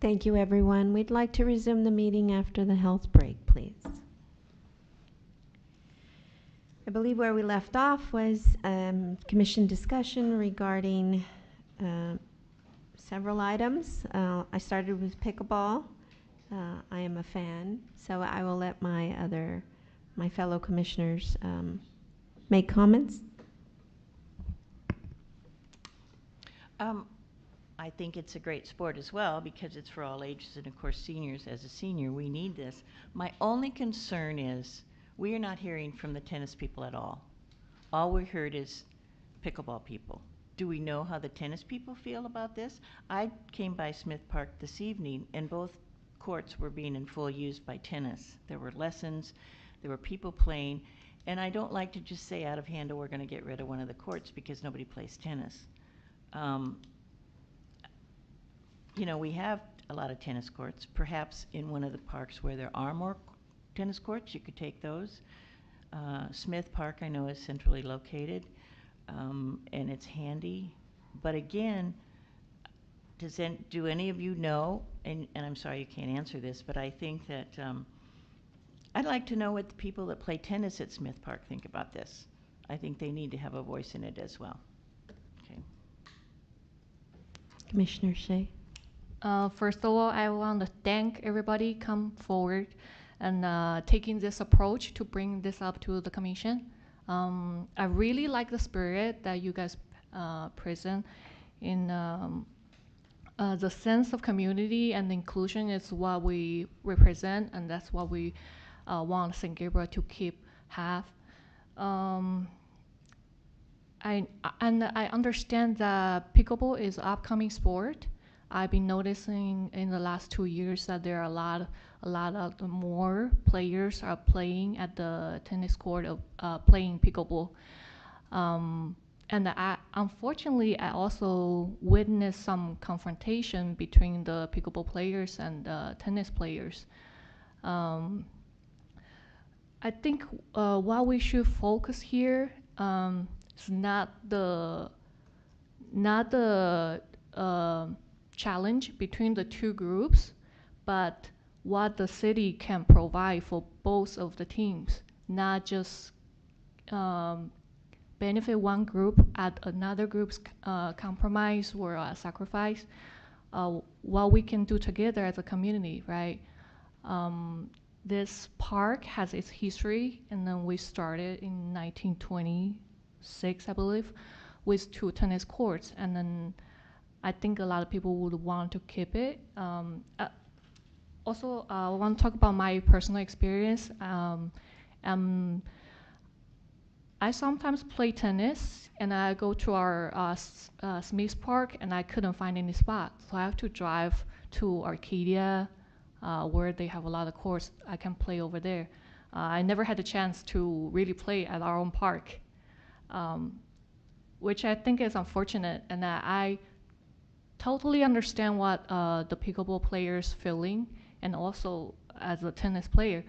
Thank you, everyone. We'd like to resume the meeting after the health break, please. I believe where we left off was commission discussion regarding several items. I started with pickleball. I am a fan, so I will let my fellow commissioners make comments. I think it's a great sport as well because it's for all ages, and of course seniors. As a senior, we need this. My only concern is we are not hearing from the tennis people at all. All we heard is pickleball people. Do we know how the tennis people feel about this? I came by Smith Park this evening and both courts were being in full use by tennis. There were lessons, there were people playing, and I don't like to just say out of hand, oh, we're going to get rid of one of the courts because nobody plays tennis. You know, we have a lot of tennis courts. Perhaps in one of the parks where there are more tennis courts, you could take those. Smith Park, I know, is centrally located, and it's handy. But again, do any of you know, and I'm sorry you can't answer this, but I think that I'd like to know what the people that play tennis at Smith Park think about this. I think they need to have a voice in it as well. Okay. Commissioner Shea. First of all, I want to thank everybody come forward and taking this approach to bring this up to the commission. I really like the spirit that you guys present in the sense of community and inclusion is what we represent, and that's what we want St. Gabriel to have. I understand that pickleball is an upcoming sport. I've been noticing in the last 2 years that there are a lot of more players are playing at the tennis court of playing pickleball. And unfortunately, I also witnessed some confrontation between the pickleball players and the tennis players. I think what we should focus here is not the challenge between the two groups, but what the city can provide for both of the teams, not just benefit one group at another group's compromise or sacrifice. What we can do together as a community, right? This park has its history, and then we started in 1926, I believe, with 2 tennis courts, and then I think a lot of people would want to keep it. Also, I want to talk about my personal experience. I sometimes play tennis, and I go to our Smith Park, and I couldn't find any spot. So I have to drive to Arcadia, where they have a lot of courts. I can play over there. I never had the chance to really play at our own park, which I think is unfortunate. And I totally understand what the pickleball players feeling, and also as a tennis player.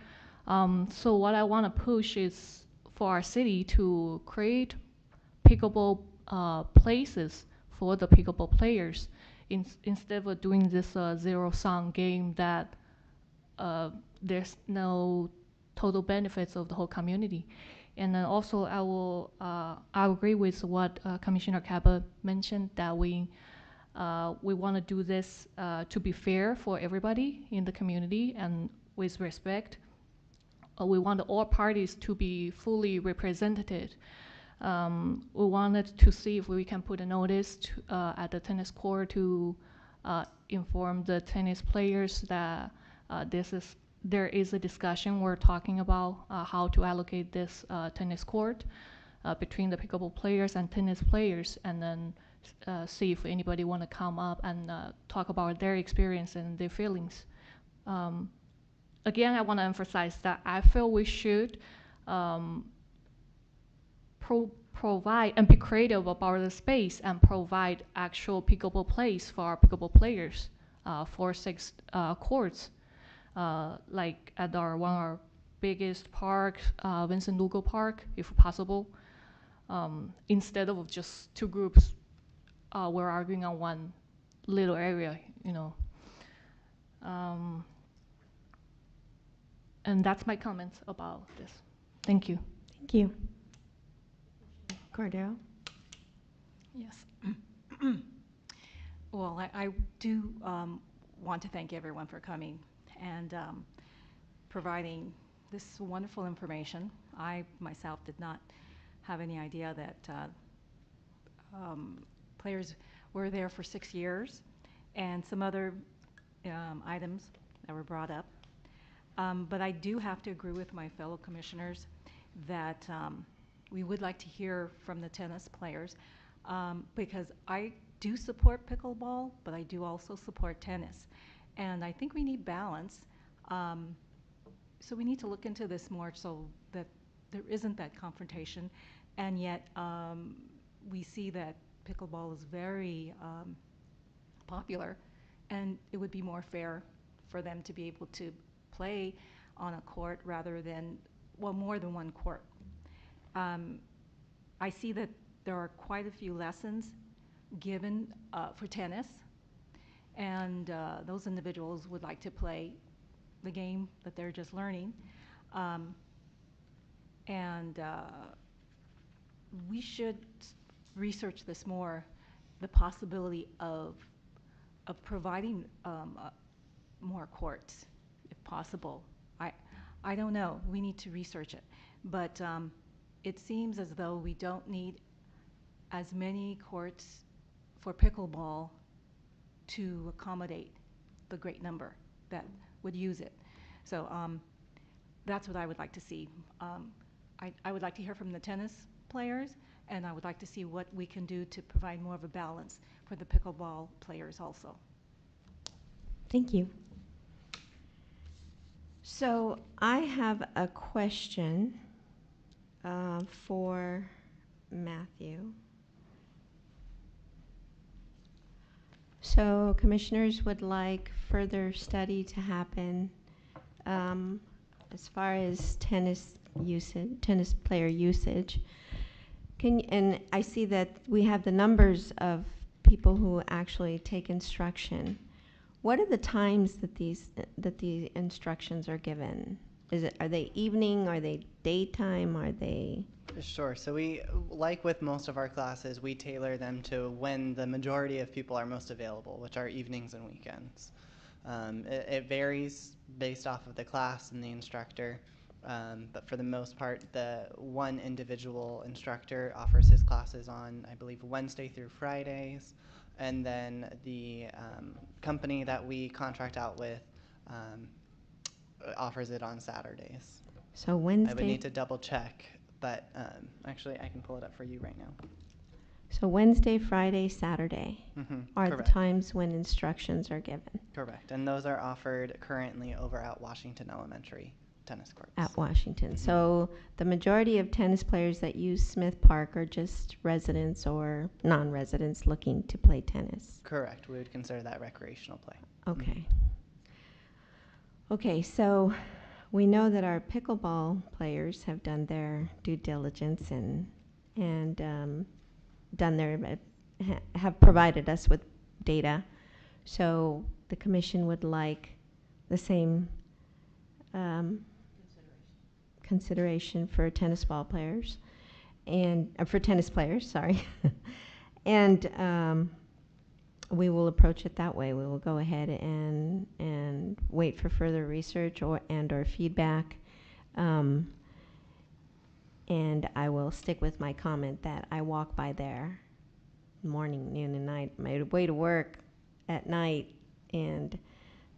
So what I want to push is for our city to create pickleball places for the pickleball players instead of doing this zero-sum game that there's no total benefits of the whole community. And then also I agree with what Commissioner Cabot mentioned, that we want to do this to be fair for everybody in the community and with respect. We want all parties to be fully represented. We wanted to see if we can put a notice at the tennis court to inform the tennis players that there is a discussion. We're talking about how to allocate this tennis court between the pickleball players and tennis players, and then see if anybody want to come up and talk about their experience and their feelings. Again, I want to emphasize that I feel we should provide and be creative about the space and provide actual pickleball plays for our pickleball players, 4-6 courts, like at one of our biggest parks, Vincent Lugo Park, if possible, instead of just 2 groups we're arguing on one little area, you know. Um, and that's my comments about this. Thank you. Thank you. Cordero? Yes. Well, I do want to thank everyone for coming and providing this wonderful information. I myself did not have any idea that players were there for 6 years, and some other items that were brought up. But I do have to agree with my fellow commissioners that we would like to hear from the tennis players, because I do support pickleball, but I do also support tennis. And I think we need balance. So we need to look into this more so that there isn't that confrontation. And yet we see that pickleball is very popular, and it would be more fair for them to be able to play on a court rather than, well, more than one court. I see that there are quite a few lessons given for tennis, and those individuals would like to play the game that they're just learning. And we should research this more, the possibility of providing more courts, if possible. I don't know. We need to research it. But it seems as though we don't need as many courts for pickleball to accommodate the great number that would use it. So that's what I would like to see. I would like to hear from the tennis players, and I would like to see what we can do to provide more of a balance for the pickleball players also. Thank you. So I have a question for Matthew. So commissioners would like further study to happen as far as tennis player usage. And I see that we have the numbers of people who actually take instruction. What are the times that the instructions are given? Are they evening? Are they daytime? Are they? Sure. So we, like with most of our classes, we tailor them to when the majority of people are most available, which are evenings and weekends. It varies based off of the class and the instructor, but for the most part, the one individual instructor offers his classes on, I believe, Wednesday through Fridays, and then the company that we contract out with offers it on Saturdays. So Wednesday. I would need to double check, but actually I can pull it up for you right now. So Wednesday, Friday, Saturday are Correct. the times when instructions are given. Correct, and those are offered currently over at Washington Elementary tennis courts. At Washington. So the majority of tennis players that use Smith Park are just residents or non-residents looking to play tennis. Correct, we would consider that recreational play. Okay. Okay, so we know that our pickleball players have done their due diligence and done their have provided us with data. So the commission would like the same consideration for tennis ball players and for tennis players, sorry. And we will approach it that way. We will go ahead and wait for further research or feedback. And I will stick with my comment that I walk by there morning, noon, and night. My way to work at night, and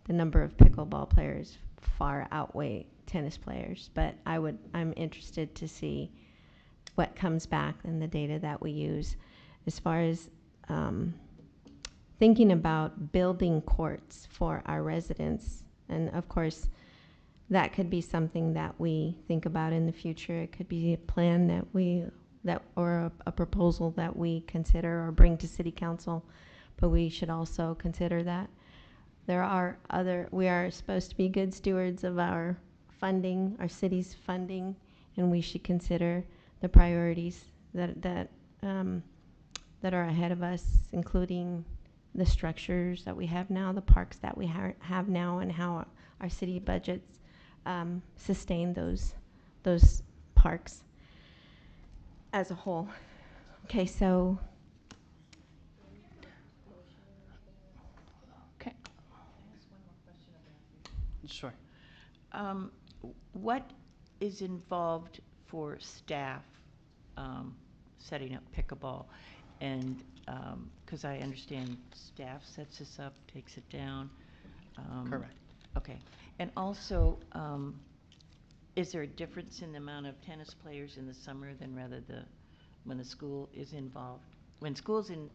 the number of pickleball players far outweigh tennis players. But I'm interested to see what comes back in the data that we use as far as thinking about building courts for our residents. And of course, that could be something that we think about in the future. It could be a plan or a proposal that we consider or bring to City Council. But we should also consider that we are supposed to be good stewards of our funding, our city's funding, and we should consider the priorities that are ahead of us, including the structures that we have now, the parks that we have now, and how our city budgets sustain those parks as a whole. Okay, so Okay. Sure. What is involved for staff setting up pickleball? And because I understand staff sets this up, takes it down. Correct. Okay. And also, is there a difference in the amount of tennis players in the summer than when the school is involved? When school's in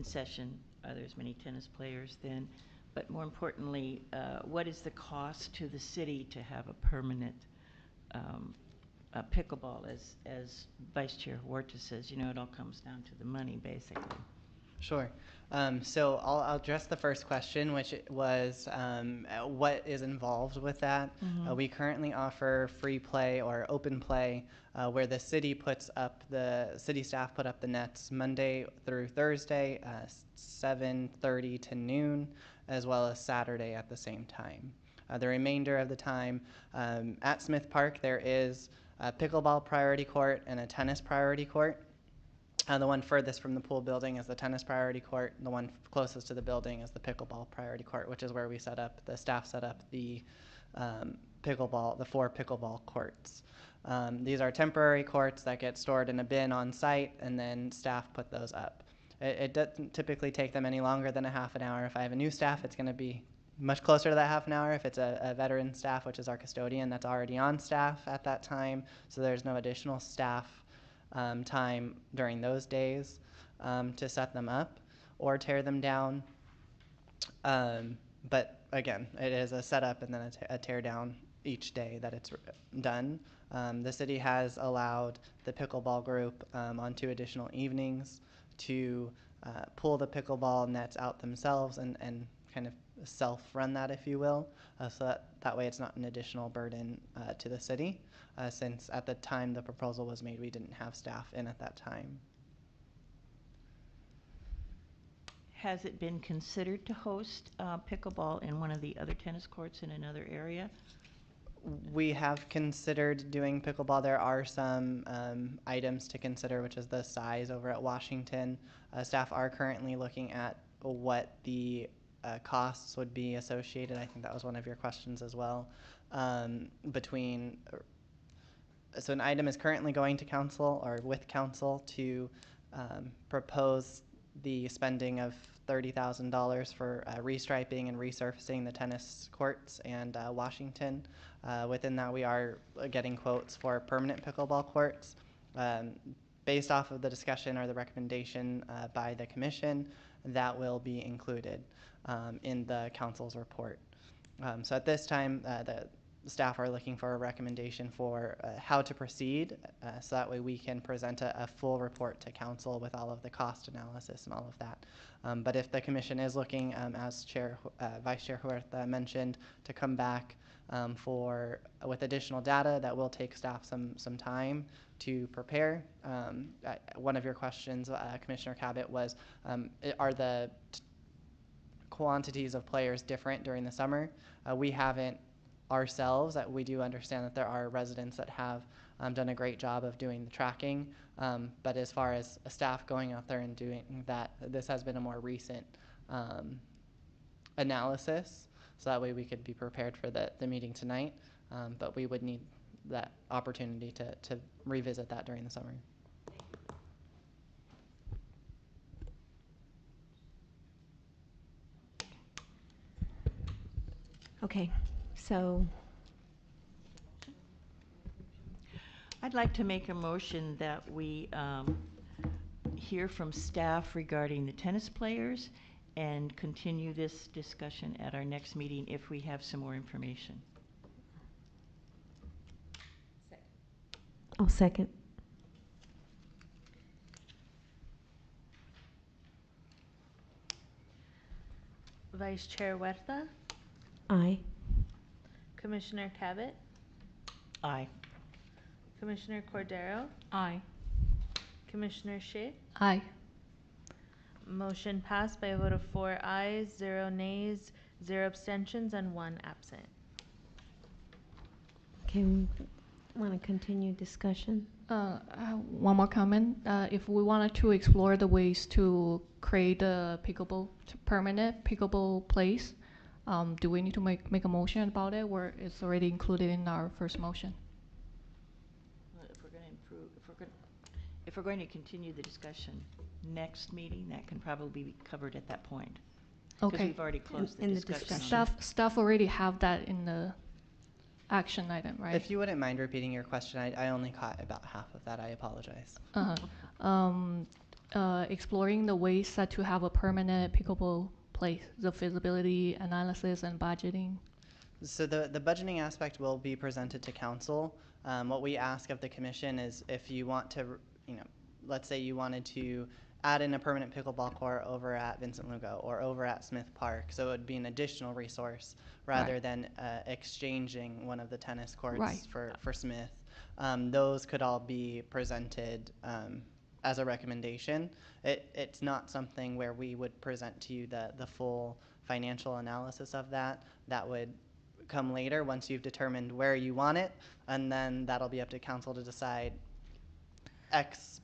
session, are there as many tennis players then? But more importantly, what is the cost to the city to have a permanent pickleball? As Vice Chair Huerta says, it all comes down to the money, basically. Sure. So I'll address the first question, which was what is involved with that. Mhm. We currently offer free play or open play, where the city staff put up the nets Monday through Thursday, 7:30 to noon, as well as Saturday at the same time. The remainder of the time at Smith Park, there is a pickleball priority court and a tennis priority court. The one furthest from the pool building is the tennis priority court. The one closest to the building is the pickleball priority court, which is where the staff set up the the 4 pickleball courts. These are temporary courts that get stored in a bin on site, and then staff put those up. It doesn't typically take them any longer than a half an hour. If I have a new staff, it's going to be much closer to that half an hour. If it's a veteran staff, which is our custodian, that's already on staff at that time, so there's no additional staff time during those days to set them up or tear them down. But again, it is a setup and then a tear down each day that it's done. The city has allowed the pickleball group on 2 additional evenings to pull the pickleball nets out themselves and kind of self-run that, if you will, so that way it's not an additional burden to the city, since at the time the proposal was made, we didn't have staff in at that time. Has it been considered to host pickleball in one of the other tennis courts in another area? We have considered doing pickleball. There are some items to consider, which is the size over at Washington. Staff are currently looking at what the costs would be associated. I think that was one of your questions as well. So an item is currently going to council or with council to propose the spending of $30,000 for restriping and resurfacing the tennis courts and Washington. Within that, we are getting quotes for permanent pickleball courts. Based off of the discussion or the recommendation by the commission, that will be included in the council's report. So at this time, the staff are looking for a recommendation for how to proceed, so that way we can present a full report to council with all of the cost analysis and all of that. But if the commission is looking, as Vice Chair Huerta mentioned, to come back with additional data, that will take staff some time to prepare. One of your questions, Commissioner Cabot, was are the quantities of players different during the summer? We haven't ourselves. We do understand that there are residents that have done a great job of doing the tracking, but as far as a staff going out there and doing that, this has been a more recent analysis, so that way we could be prepared for the meeting tonight, but we would need that opportunity to revisit that during the summer. okay, so I'd like to make a motion that we hear from staff regarding the tennis players and continue this discussion at our next meeting if we have some more information. I'll second. Vice Chair Huerta, Aye. Commissioner Cabot, Aye. Commissioner Cordero, Aye. Commissioner Shea, Aye. Motion passed by a vote of 4 ayes, 0 nays, 0 abstentions, and 1 absent. Okay, we want to continue discussion? One more comment. If we wanted to explore the ways to create a permanent pickleball place, do we need to make a motion about it, or it's already included in our first motion? Well, if we're going to continue the discussion next meeting, that can probably be covered at that point. Because Okay. we've already closed In the the discussion. on Staff already have that in the action item, right? If you wouldn't mind repeating your question, I only caught about half of that. I apologize. Exploring the ways that to have a permanent pickleball place, the feasibility analysis and budgeting. So the budgeting aspect will be presented to council. What we ask of the commission is if you want to, let's say you wanted to add in a permanent pickleball court over at Vincent Lugo or over at Smith Park. So it would be an additional resource rather Right. than exchanging one of the tennis courts Right. for Smith. Those could all be presented as a recommendation. It's not something where we would present to you the full financial analysis of that. That would come later once you've determined where you want it, and then that'll be up to council to decide X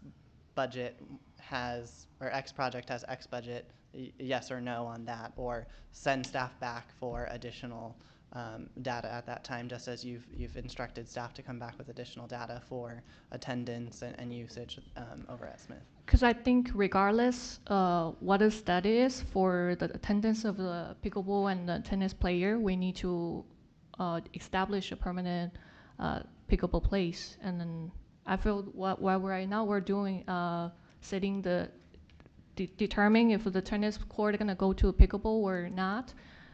budget has, or X project has X budget, yes or no on that, or send staff back for additional data at that time, just as you've instructed staff to come back with additional data for attendance and usage over at Smith. Because I think regardless what the study is for the attendance of the pickleball and the tennis player, we need to establish a permanent pickleball place. And then I feel what right now we're doing, setting determining if the tennis court is going to go to a pickleball or not,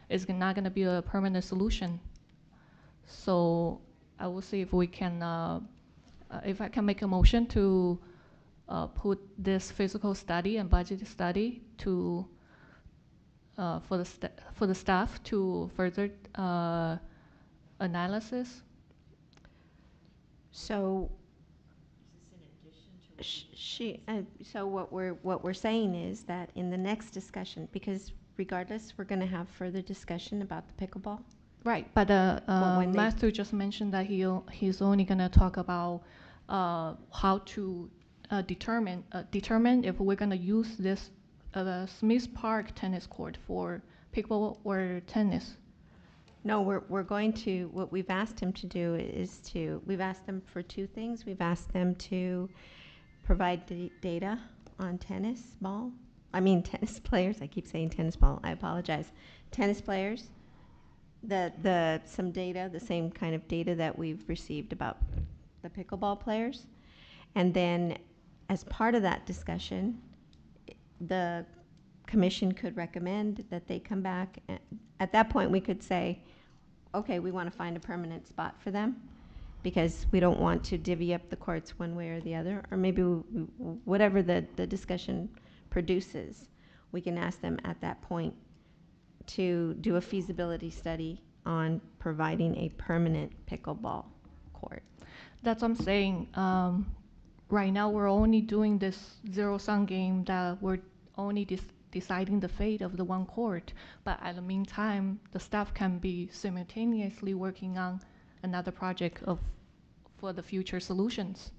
is not going to be a permanent solution. So I will see if we can, if I can make a motion to put this physical study and budget study to for the staff to further analysis. So so what we're saying is that in the next discussion, because regardless, we're going to have further discussion about the pickleball. Right, but Matthew just mentioned that he's only going to talk about how to determine if we're going to use this Smith Park tennis court for pickleball or tennis. No, we're going to, what we've asked him to do is we've asked them for two things. We've asked them to provide data on tennis players. I keep saying tennis ball. I apologize. Tennis players. Some data, the same kind of data that we've received about the pickleball players. And then as part of that discussion, the commission could recommend that they come back. At that point, we could say, okay, we want to find a permanent spot for them because we don't want to divvy up the courts one way or the other, or maybe whatever the discussion produces, we can ask them at that point to do a feasibility study on providing a permanent pickleball court. That's what I'm saying. Right now, we're only doing this zero-sum game that we're only deciding the fate of the one court. But at the meantime, the staff can be simultaneously working on another project for the future solutions.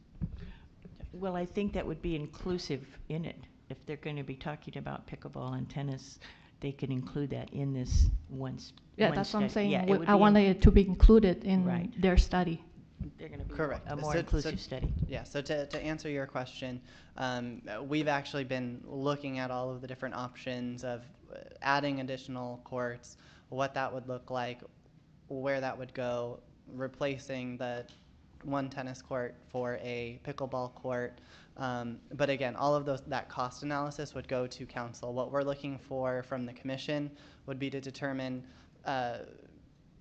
Well, I think that would be inclusive in it. If they're going to be talking about pickleball and tennis, they can include that in this one Yeah, that's what I'm saying. Yeah, I wanted it to be included in Right. their study. They're going to be Correct. a more So- inclusive study. Yeah, so to answer your question, we've actually been looking at all of the different options of adding additional courts, what that would look like, where that would go, replacing the one tennis court for a pickleball court. But again, all of that cost analysis would go to council. What we're looking for from the commission would be to determine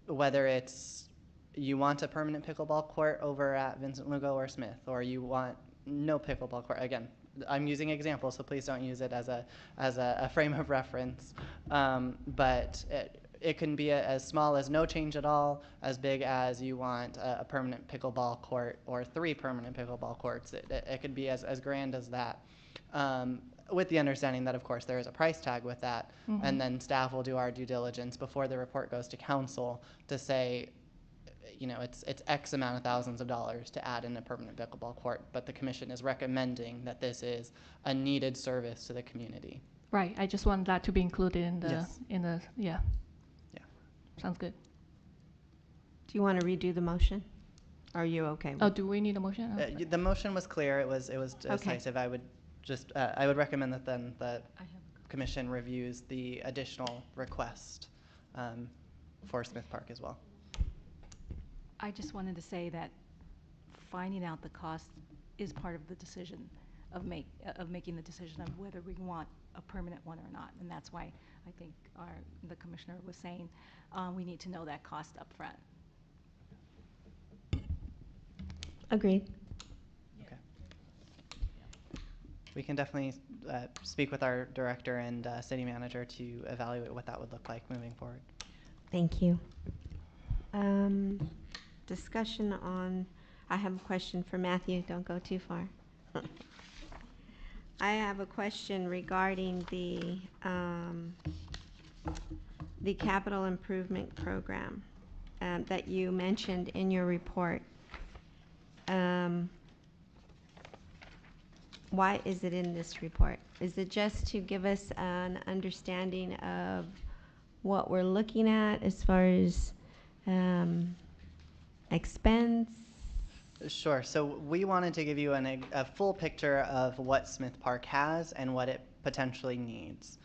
whether it's you want a permanent pickleball court over at Vincent Lugo or Smith, or you want no pickleball court. Again, I'm using examples, so please don't use it as a frame of reference. But it can be as small as no change at all, as big as you want a permanent pickleball court or 3 permanent pickleball courts. It could be as grand as that. with the understanding that, of course, there is a price tag with that, and then staff will do our due diligence before the report goes to council to say, you know, it's X amount of thousands of dollars to add in a permanent pickleball court, but the commission is recommending that this is a needed service to the community. Right. I just want that to be included in the Yes. yeah. Yeah. Sounds good. Do you want to redo the motion? Are you okay with Oh, do we need a motion? Oh, sorry. The motion was clear. It was Okay. decisive. I would just I would recommend that then the I have a commission reviews the additional request for Smith Park as well. I just wanted to say that finding out the cost is part of the decision of making the decision of whether we want a permanent one or not. And that's why I think the commissioner was saying we need to know that cost up front. Agreed. Okay. We can definitely speak with our director and city manager to evaluate what that would look like moving forward. Thank you. Discussion on, I have a question for Matthew. Don't go too far. I have a question regarding the capital improvement program that you mentioned in your report. Why is it in this report? Is it just to give us an understanding of what we're looking at as far as expense? Sure. So we wanted to give you a full picture of what Smith Park has and what it potentially needs.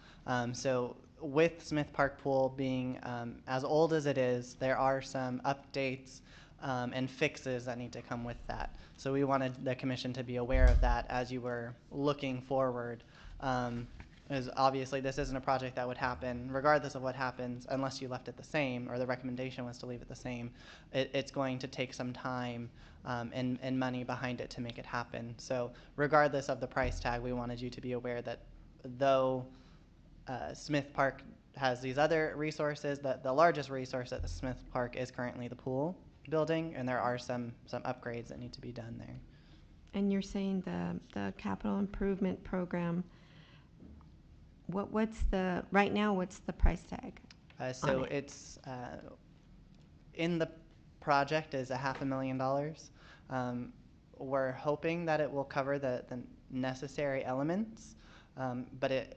So with Smith Park Pool being as old as it is, there are some updates and fixes that need to come with that. So we wanted the commission to be aware of that as you were looking forward. Because obviously this isn't a project that would happen regardless of what happens unless you left it the same, or the recommendation was to leave it the same. It's going to take some time and money behind it to make it happen. So regardless of the price tag, we wanted you to be aware that though Smith Park has these other resources, the largest resource at the Smith Park is currently the pool building, and there are some upgrades that need to be done there. And you're saying the capital improvement program, what's the, right now, what's the price tag? So on it? it's in the project is $500,000. We're hoping that it will cover the necessary elements, but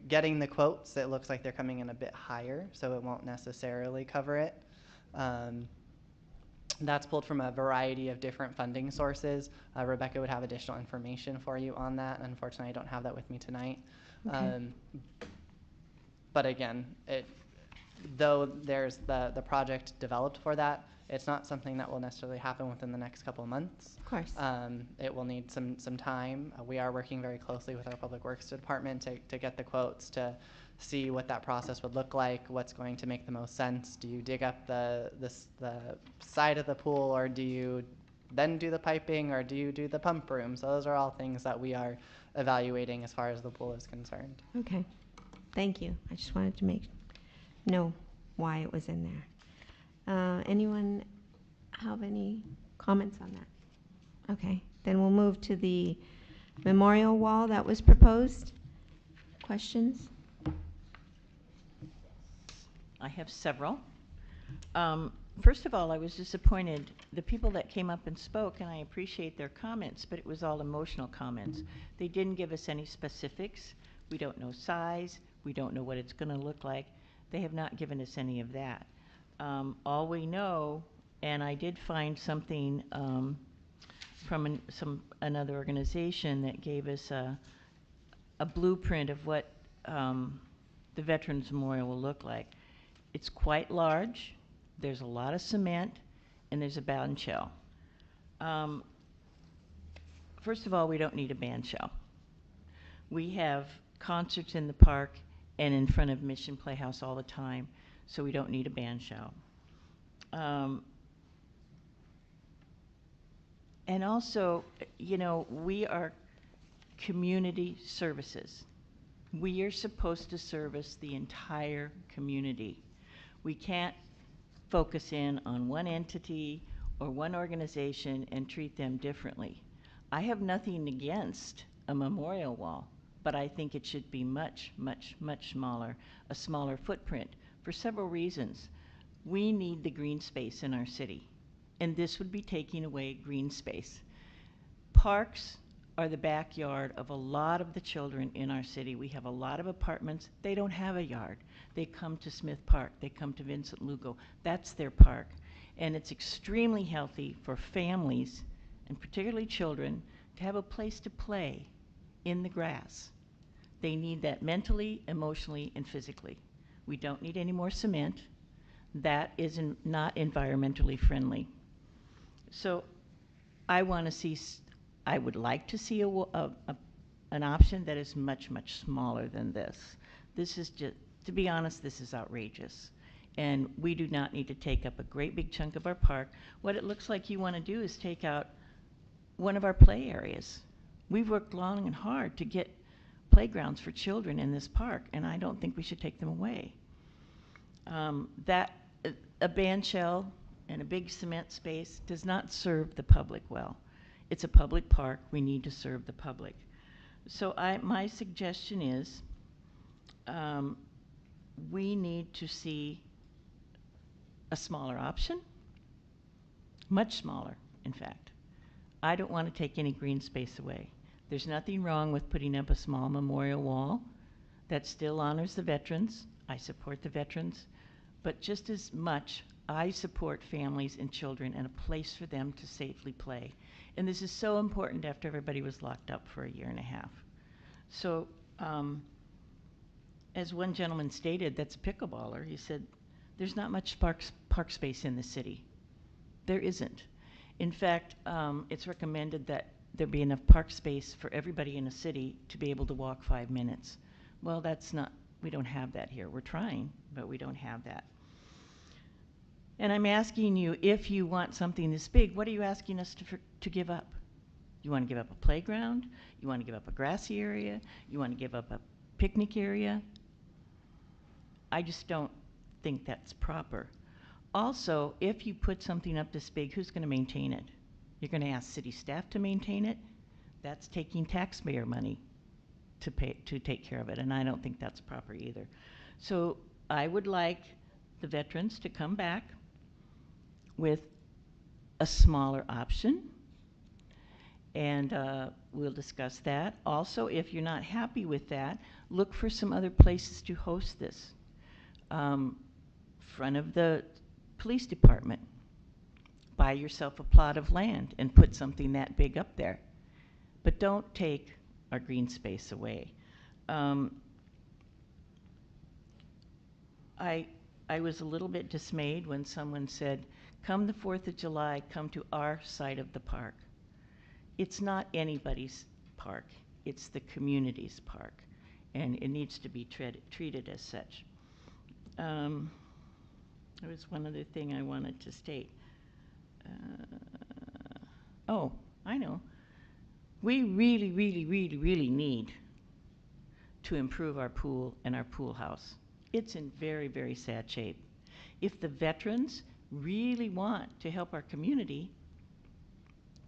getting the quotes, it looks like they're coming in a bit higher, so it won't necessarily cover it. That's pulled from a variety of different funding sources. Rebecca would have additional information for you on that. Unfortunately, I don't have that with me tonight. Okay. But again, though there's the project developed for that, it's not something that will necessarily happen within the next couple of months. Of course. It will need some time. We are working very closely with our Public Works Department to get the quotes, to see what that process would look like, what's going to make the most sense. Do you dig up the side of the pool, or do you then do the piping, or do you do the pump room? So those are all things that we are evaluating as far as the pool is concerned. Okay. Thank you. I just wanted to know why it was in there. Anyone have any comments on that? Okay. Then we'll move to the memorial wall that was proposed. Questions? I have several. First of all, I was disappointed. The people that came up and spoke, and I appreciate their comments, but it was all emotional comments. They didn't give us any specifics. We don't know size. We don't know what it's going to look like. They have not given us any of that. All we know, and I did find something from another organization that gave us a blueprint of what the Veterans Memorial will look like. It's quite large. There's a lot of cement, and there's a band shell. First of all, we don't need a band shell. We have concerts in the park and in front of Mission Playhouse all the time, so we don't need a band shell. And also, you know, we are community services. We are supposed to service the entire community. We can't focus in on one entity or one organization and treat them differently. I have nothing against a memorial wall. but I think it should be much, much, much smaller, a smaller footprint for several reasons. We need the green space in our city, and this would be taking away green space. Parks are the backyard of a lot of the children in our city. We have a lot of apartments. They don't have a yard. They come to Smith Park. They come to Vincent Lugo. That's their park. And it's extremely healthy for families, and particularly children, to have a place to play in the grass. They need that mentally, emotionally, and physically. We don't need any more cement. That is not environmentally friendly. So I want to see, I would like to see an option that is much, much smaller than this. This is just, to be honest, this is outrageous. And we do not need to take up a great big chunk of our park. What it looks like you want to do is take out one of our play areas. We've worked long and hard to get playgrounds for children in this park, and I don't think we should take them away. A band shell and a big cement space does not serve the public well. It's a public park. We need to serve the public. So my suggestion is we need to see a smaller option, much smaller, in fact. I don't want to take any green space away. There's nothing wrong with putting up a small memorial wall that still honors the veterans. I support the veterans, but just as much, I support families and children and a place for them to safely play. And this is so important after everybody was locked up for a year and a half. So, as one gentleman stated, that's a pickleballer, he said, there's not much park space in the city. There isn't. In fact, it's recommended that there be enough park space for everybody in a city to be able to walk 5 minutes. Well, that's not, we don't have that here. We're trying, but we don't have that. And I'm asking you, if you want something this big, what are you asking us to give up? You want to give up a playground? You want to give up a grassy area? You want to give up a picnic area? I just don't think that's proper. Also, if you put something up this big, who's going to maintain it? You're going to ask city staff to maintain it? That's taking taxpayer money to take care of it, and I don't think that's proper either. So I would like the veterans to come back with a smaller option, and we'll discuss that. Also, if you're not happy with that, look for some other places to host this. Front of the police department. Buy yourself a plot of land and put something that big up there. But don't take our green space away. I was a little bit dismayed when someone said, come the 4th of July, come to our side of the park. It's not anybody's park. It's the community's park, and it needs to be treated as such. There was one other thing I wanted to state. Oh, I know. We really, really, really, really need to improve our pool and our pool house. It's in very, very sad shape. If the veterans really want to help our community,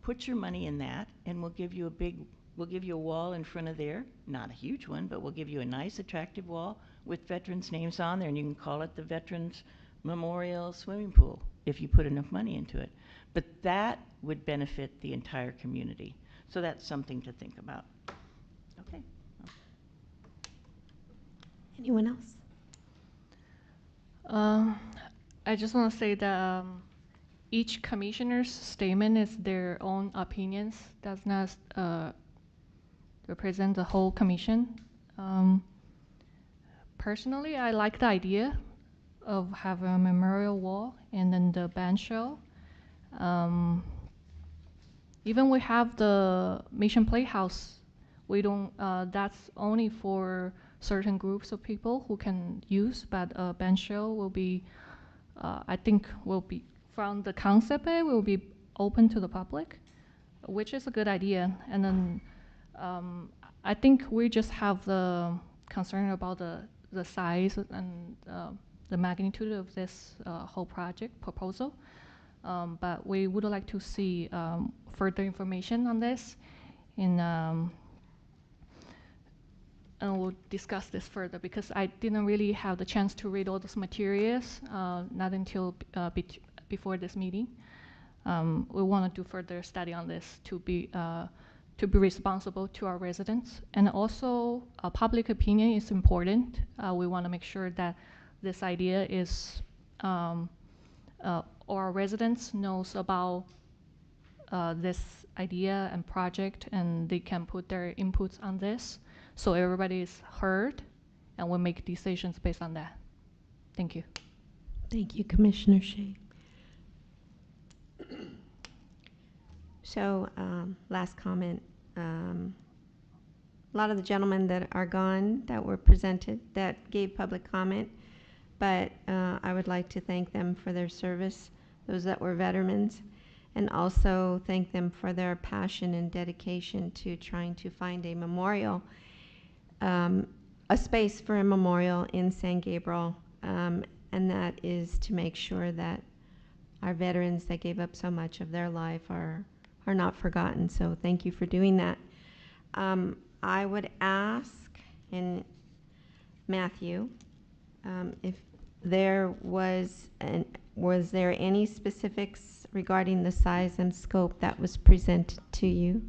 put your money in that, and we'll give you a wall in front of there, not a huge one, but we'll give you a nice, attractive wall with veterans' names on there, and you can call it the Veterans Memorial Swimming Pool if you put enough money into it. But that would benefit the entire community. So that's something to think about. Okay. Anyone else? I just want to say that each commissioner's statement is their own opinions, does not represent the whole commission. Personally, I like the idea of having a memorial wall and then the band shell. Even we have the Mission Playhouse, we don't, that's only for certain groups of people who can use, but a band shell will be, I think will be, from the concept will be open to the public, which is a good idea. And then I think we just have the concern about the size and the magnitude of this whole project proposal. But we would like to see further information on this. And and we'll discuss this further because I didn't really have the chance to read all those materials, not until before this meeting. We want to do further study on this to be responsible to our residents. And also, public opinion is important. We want to make sure that this idea is, our residents knows about this idea and project, and they can put their inputs on this. So everybody is heard, and we'll make decisions based on that. Thank you. Thank you, Commissioner Shea. So, last comment. A lot of the gentlemen that are gone that were presented that gave public comment, but I would like to thank them for their service, those that were veterans, and also thank them for their passion and dedication to trying to find a memorial, a space for a memorial in San Gabriel, and that is to make sure that our veterans that gave up so much of their life are not forgotten. So thank you for doing that. I would ask, and Matthew, if there was there any specifics regarding the size and scope that was presented to you?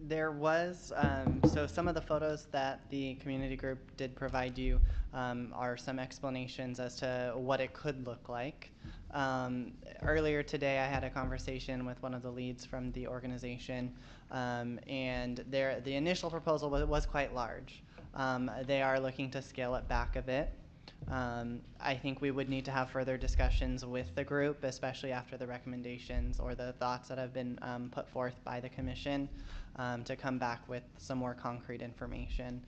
There was, so some of the photos that the community group did provide you are some explanations as to what it could look like. Earlier today, I had a conversation with one of the leads from the organization, and the initial proposal was quite large. They are looking to scale it back a bit. I think we would need to have further discussions with the group, especially after the recommendations or the thoughts that have been put forth by the commission, to come back with some more concrete information.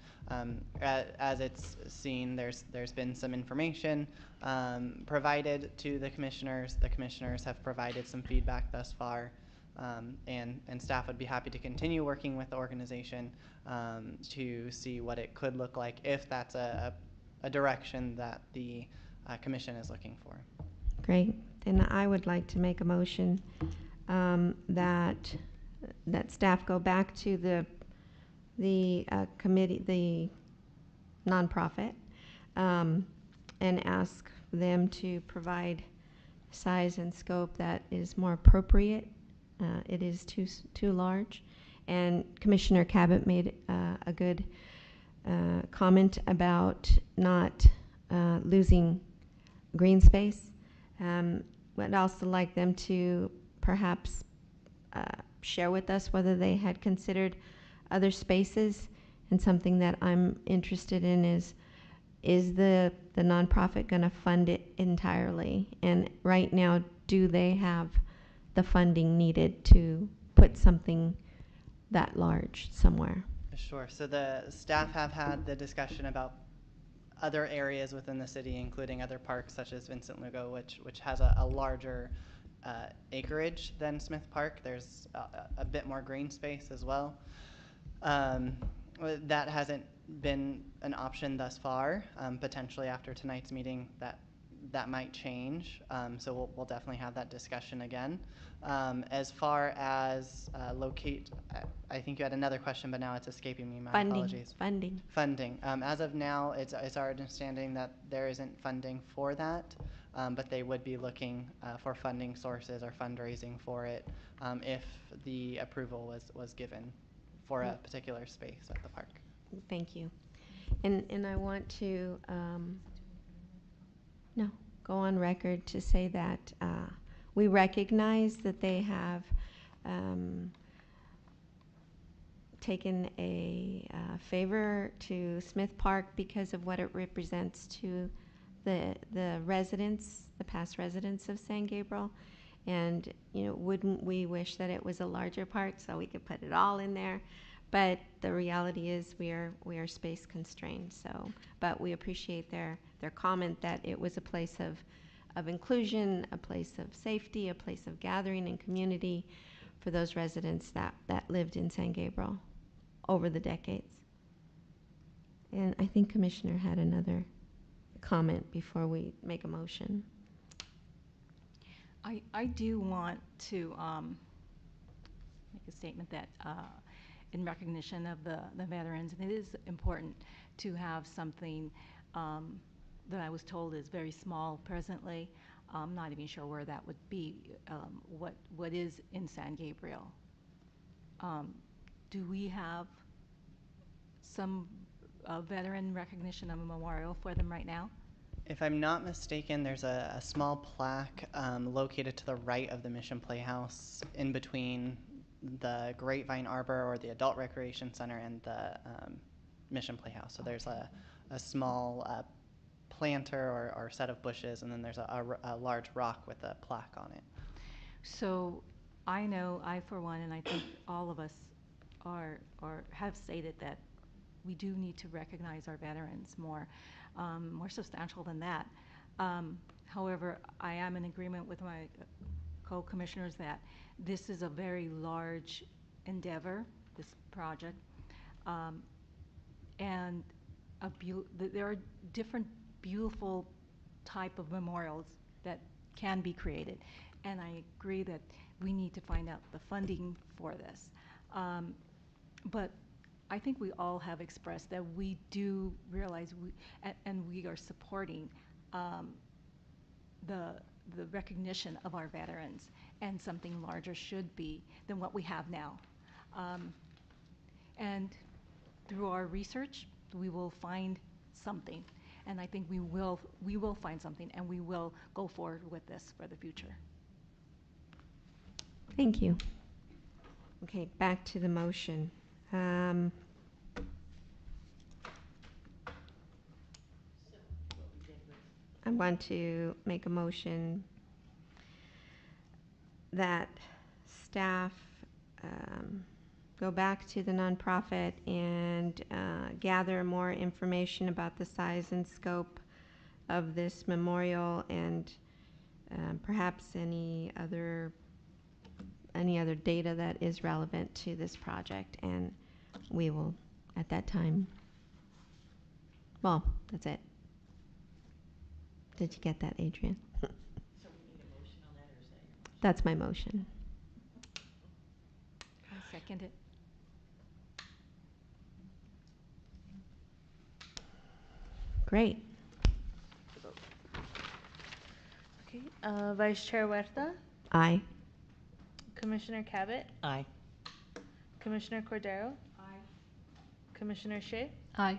As it's seen, there's been some information provided to the commissioners. The commissioners have provided some feedback thus far, and staff would be happy to continue working with the organization to see what it could look like if that's a direction that the commission is looking for. Great. Then I would like to make a motion that staff go back to the committee, the nonprofit, and ask them to provide size and scope that is more appropriate. It is too large, and Commissioner Cabot made a good comment about not losing green space. Would also like them to perhaps share with us whether they had considered other spaces. And something that I'm interested in is the nonprofit going to fund it entirely? And right now, do they have the funding needed to put something that large somewhere? Sure. So the staff have had the discussion about other areas within the city, including other parks such as Vincent Lugo, which has a larger acreage than Smith Park. There's a bit more green space as well. That hasn't been an option thus far. Potentially after tonight's meeting, that might change. So we'll definitely have that discussion again. As far as locate, I think you had another question, but now it's escaping me. My apologies. Funding. As of now, it's our understanding that there isn't funding for that, but they would be looking for funding sources or fundraising for it if the approval was given for a particular space at the park. Thank you. And I want to go on record to say that we recognize that they have taken a favor to Smith Park because of what it represents to the residents, the past residents of San Gabriel. And wouldn't we wish that it was a larger park so we could put it all in there? But the reality is we are space constrained. So, but we appreciate their comment that it was a place of inclusion, a place of safety, a place of gathering and community for those residents that lived in San Gabriel over the decades. And I think Commissioner had another comment before we make a motion. I do want to make a statement that in recognition of the veterans, and it is important to have something that I was told is very small presently. I'm not even sure where that would be, what is in San Gabriel. Do we have some veteran recognition of a memorial for them right now? If I'm not mistaken, there's a small plaque located to the right of the Mission Playhouse in between the Grapevine Arbor or the Adult Recreation Center and the Mission Playhouse. So there's a small planter or set of bushes, and then there's a large rock with a plaque on it. So I know, I for one, and I think all of us have stated that we do need to recognize our veterans more substantial than that. However, I am in agreement with my co-commissioners that this is a very large endeavor, this project, and there are different beautiful type of memorials that can be created, and I agree that we need to find out the funding for this. But I think we all have expressed that we do realize and we are supporting the recognition of our veterans, and something larger should be than what we have now. And through our research, we will find something, and I think we will find something, and we will go forward with this for the future. Thank you. Okay, back to the motion. I want to make a motion that staff go back to the nonprofit and gather more information about the size and scope of this memorial, and perhaps any other data that is relevant to this project, and we will at that time. Well, that's it. Did you get that, Adrian? So we need a motion on that, or is that your motion? That's my motion. I second it. Great. Okay, Vice Chair Huerta, Aye. Commissioner Cabot, Aye. Commissioner Cordero, Aye. Commissioner Shea. Aye.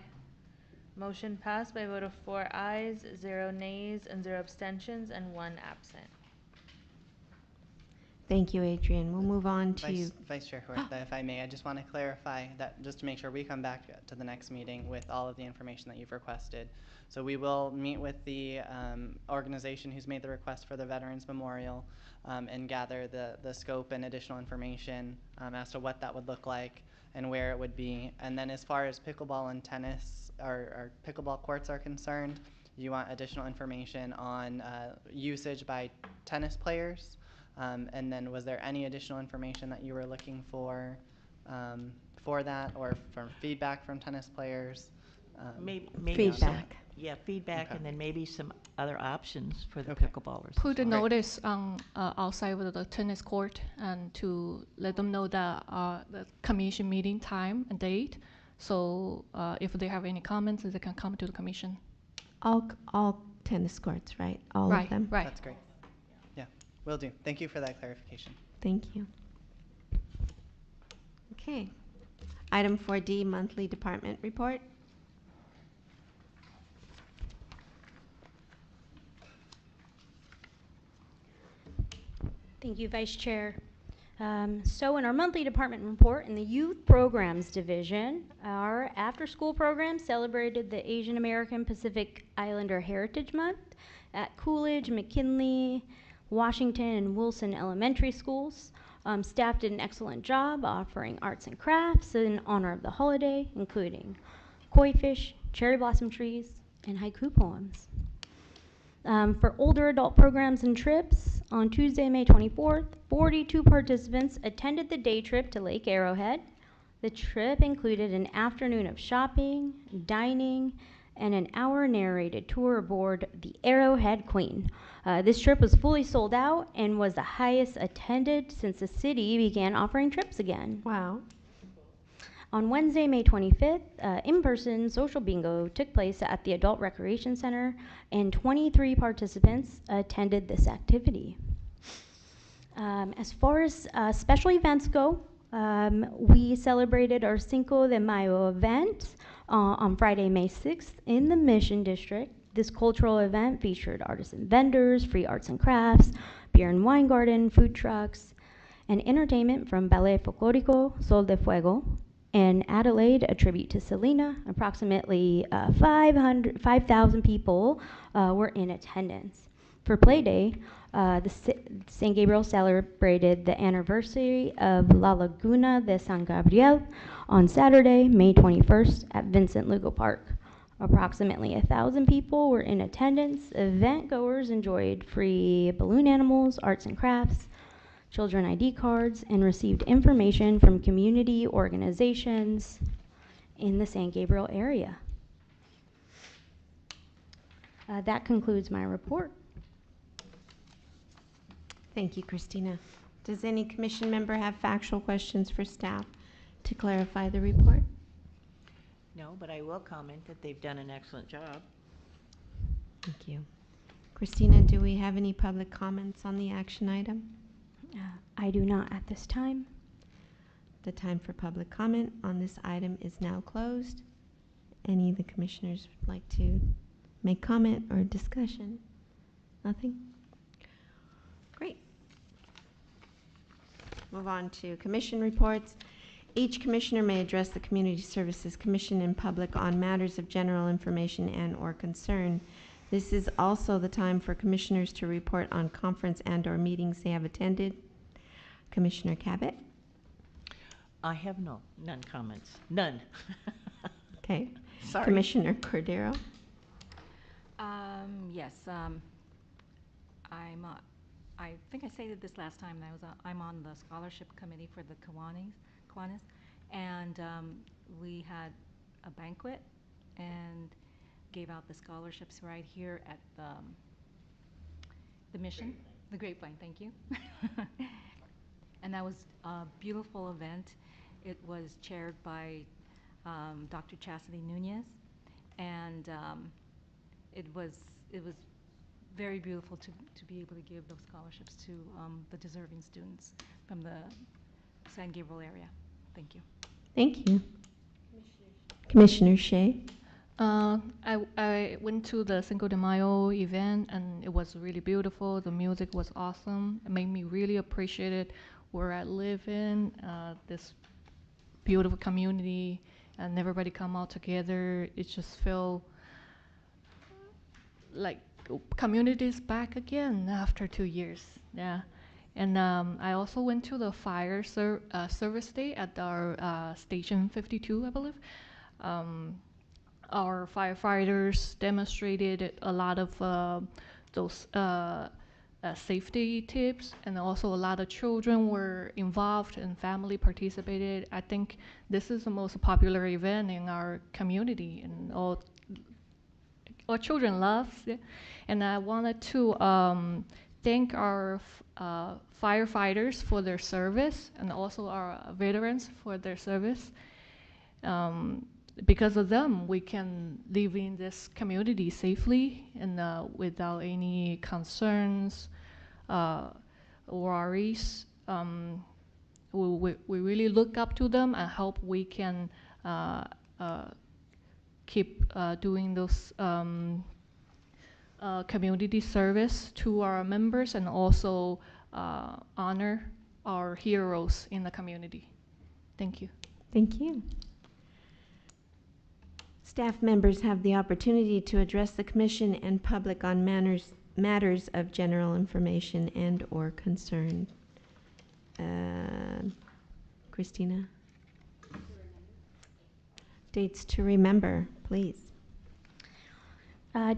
Motion passed by a vote of 4 ayes, 0 nays, and 0 abstentions, and 1 absent. Thank you, Adrian. We'll move on to Vice Chair Huerta, if I may, I just want to clarify that just to make sure we come back to the next meeting with all of the information that you've requested. So we will meet with the organization who's made the request for the Veterans Memorial and gather the scope and additional information as to what that would look like and where it would be. And then as far as pickleball and tennis, our pickleball courts are concerned, you want additional information on usage by tennis players. And then was there any additional information that you were looking for that, or from feedback from tennis players? Maybe feedback. Feedback, Okay. and then maybe some other options for the Okay. pickleballers. Put a as well. notice on outside of the tennis court, and to let them know that the commission meeting time and date. So if they have any comments, they can come to the commission. all tennis courts, right? All Right, of them. right. That's great. Yeah, will do. Thank you for that clarification. Thank you. Okay. Item 4D, monthly department report. Thank you, Vice Chair. So in our monthly department report in the Youth Programs Division, our after-school program celebrated the Asian American Pacific Islander Heritage Month at Coolidge, McKinley, Washington, and Wilson elementary schools. Staff did an excellent job offering arts and crafts in honor of the holiday, including koi fish, cherry blossom trees, and haiku poems. For older adult programs and trips, on Tuesday, May 24th, 42 participants attended the day trip to Lake Arrowhead. The trip included an afternoon of shopping, dining, and an hour narrated tour aboard the Arrowhead Queen. This trip was fully sold out and was the highest attended since the city began offering trips again. Wow. On Wednesday, May 25th, in-person social bingo took place at the Adult Recreation Center, and 23 participants attended this activity. As far as special events go, we celebrated our Cinco de Mayo event on Friday, May 6th in the Mission District. This cultural event featured artisan vendors, free arts and crafts, beer and wine garden, food trucks, and entertainment from Ballet Folklorico Sol de Fuego. In Adelaide, a tribute to Selena. Approximately 5,000 people were in attendance. For Play Day, St. Gabriel celebrated the anniversary of La Laguna de San Gabriel on Saturday, May 21st at Vincent Lugo Park. Approximately 1,000 people were in attendance. Event goers enjoyed free balloon animals, arts and crafts, children ID cards, and received information from community organizations in the San Gabriel area. That concludes my report. Thank you, Christina. Does any commission member have factual questions for staff to clarify the report? No, but I will comment that they've done an excellent job. Thank you. Christina, do we have any public comments on the action item? I do not at this time. The time for public comment on this item is now closed. Any of the commissioners would like to make comment or discussion? Nothing? Great. Move on to commission reports. Each commissioner may address the Community Services Commission in public on matters of general information and or concern. This is also the time for commissioners to report on conference and or meetings they have attended. Commissioner Cabot? I have none comments. None. Okay. Sorry. Commissioner Cordero? Yes, I think I stated this last time. I'm on the scholarship committee for the Kiwanis, and we had a banquet and gave out the scholarships right here at the Mission, the Grapevine. Thank you. And that was a beautiful event. It was chaired by Dr. Chastity Nunez, and it was very beautiful to be able to give those scholarships to the deserving students from the San Gabriel area. Thank you. Thank you. Commissioner Shea? I went to the Cinco de Mayo event, and it was really beautiful. The music was awesome. It made me really appreciate it where I live in, this beautiful community, and everybody come out together. It just felt like community is back again after 2 years. Yeah. And I also went to the fire service day at our station 52, I believe. Our firefighters demonstrated a lot of those safety tips, and also a lot of children were involved and family participated. I think this is the most popular event in our community, and all children love it. And I wanted to thank our firefighters for their service, and also our veterans for their service. Because of them, we can live in this community safely and without any concerns, worries. We really look up to them and hope we can keep doing those community service to our members, and also honor our heroes in the community. Thank you. Thank you. Staff members have the opportunity to address the commission and public on matters of general information and or concern. Christina? Dates to remember, please.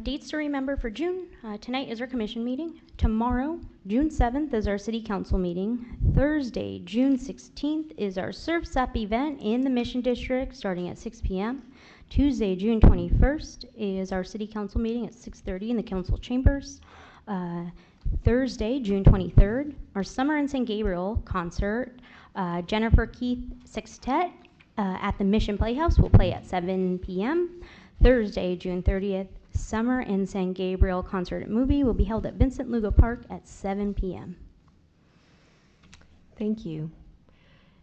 Dates to remember for June. Tonight is our commission meeting. Tomorrow, June 7th, is our city council meeting. Thursday, June 16th, is our Surf's Up event in the Mission District starting at 6 p.m. Tuesday, June 21st, is our city council meeting at 6:30 in the council chambers. Thursday, June 23rd, our Summer in San Gabriel concert, Jennifer Keith Sextet, at the Mission Playhouse will play at 7 p.m. Thursday, June 30th, Summer in San Gabriel Concert and Movie will be held at Vincent Lugo Park at 7 p.m. Thank you.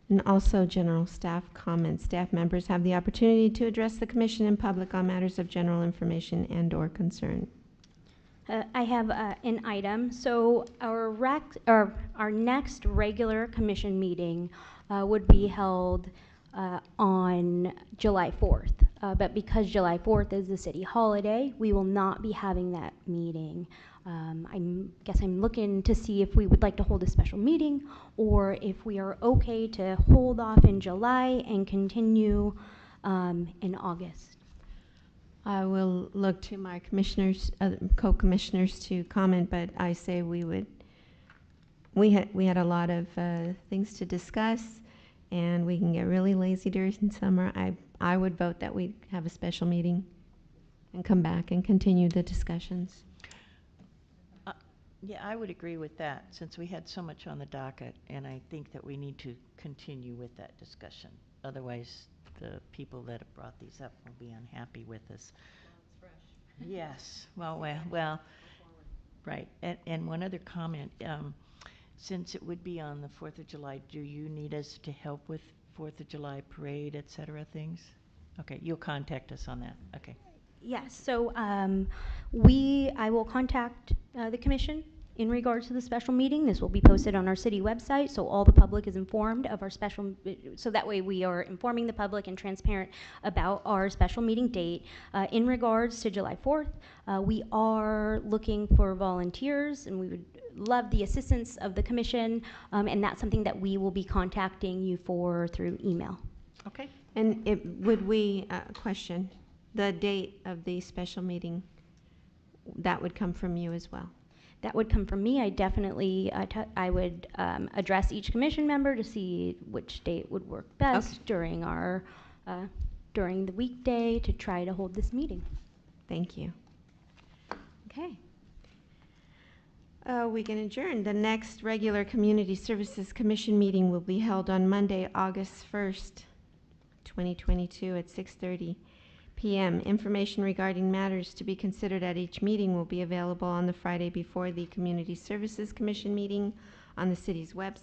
And also general staff comments. Staff members have the opportunity to address the commission in public on matters of general information and/or concern. I have an item. So our next regular commission meeting would be held on July 4th. But because July 4th is a city holiday, we will not be having that meeting. I'm looking to see if we would like to hold a special meeting or if we are okay to hold off in July and continue in August. I will look to my commissioners, co-commissioners to comment, but I say we had a lot of things to discuss, and we can get really lazy during summer. I would vote that we have a special meeting and come back and continue the discussions. Yeah, I would agree with that, since we had so much on the docket, and I think that we need to continue with that discussion. Otherwise, the people that have brought these up will be unhappy with us. Well, it's fresh. Yes. Well, right. And one other comment. Since it would be on the 4th of July, do you need us to help with 4th of July parade, et cetera, things? Okay, you'll contact us on that. Okay. Yes, so I will contact the commission in regards to the special meeting. This will be posted on our city website, so all the public is informed of our special, so that way we are informing the public and transparent about our special meeting date. In regards to July 4th, we are looking for volunteers, and we would love the assistance of the commission, and that's something that we will be contacting you for through email. Okay. And question, the date of the special meeting, that would come from you as well? That would come from me. I definitely, I would address each commission member to see which date would work best during the weekday to try to hold this meeting. Thank you. Okay. We can adjourn. The next regular Community Services Commission meeting will be held on Monday, August 1st, 2022 at 6:30 p.m. Information regarding matters to be considered at each meeting will be available on the Friday before the Community Services Commission meeting on the city's website.